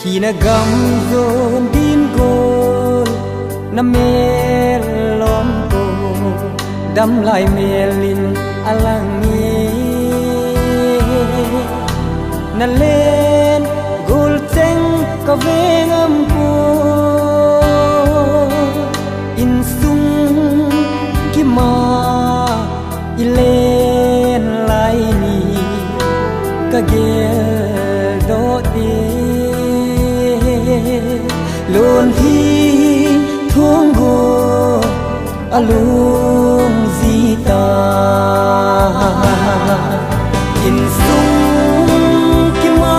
khi na gam zon din gol na mel lom ko đâm lại melin alangi na lên gol cheng ka veng am ko in sung ki ma ilen lai ni ka gel do ti luôn thi thương go alung zita in sung ki ma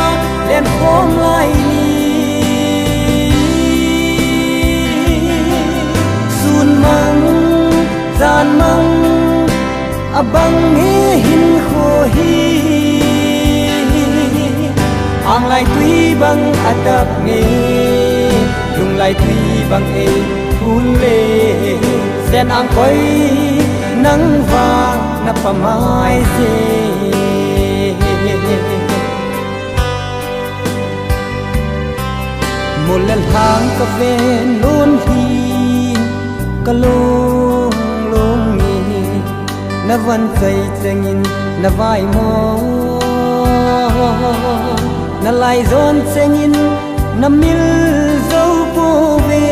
len khom lai ni sun mang zan mang abang he hin kho hi ang lai tui bang atap nge lung lai tui bang e thun le sen ang koi nang va na pamai se một lần hàng cà phê luôn hi ka lung lung ni na van say changin na vai mo na lai zon changin na mil dâu po về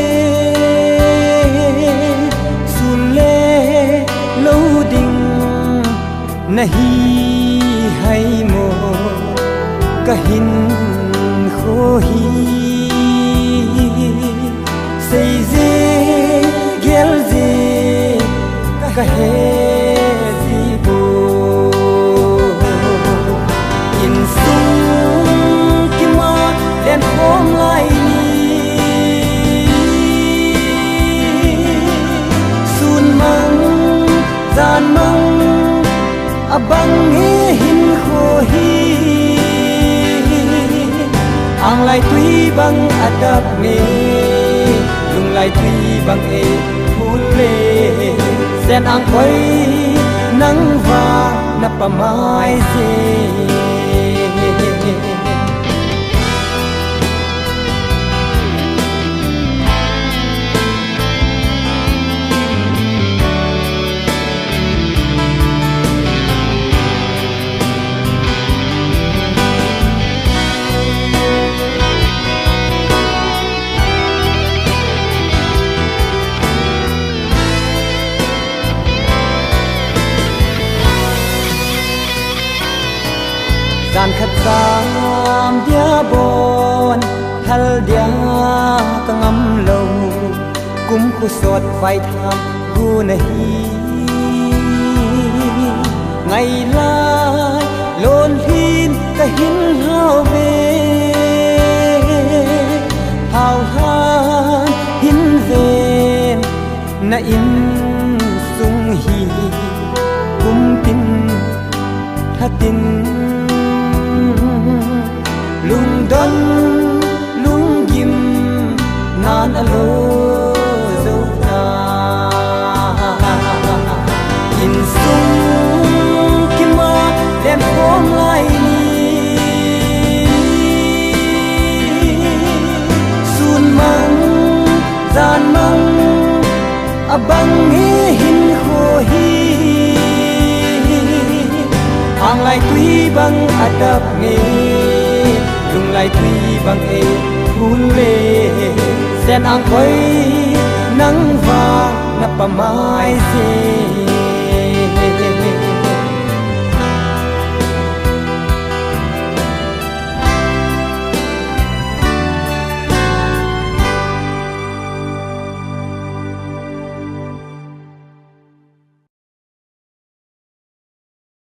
sun le lâu đình na hi hay mo ka hin kho hi say ze gel ze ka he zi bo in sung ki ma len khom lai ni sun mang zan mang abang he hin kho hi ang lai tui bang adap me lung lai tui bang e phun le sen ang koi nang va na pamai se gian khát sam dia bon hal dia ka ngam lo kum khu sot vai tham gu nahi ngày lai lon hin ka hin hao ve hao han hin ven na in sung hi kum tin hatin lung don lung yim nan alo zo ta in sung ki ma len khom lai ni sun mang zan mang abang he hin kho hi ang lai tui bang adap nge lung lai tui bang e thun le sen ang koi nang va na pamai se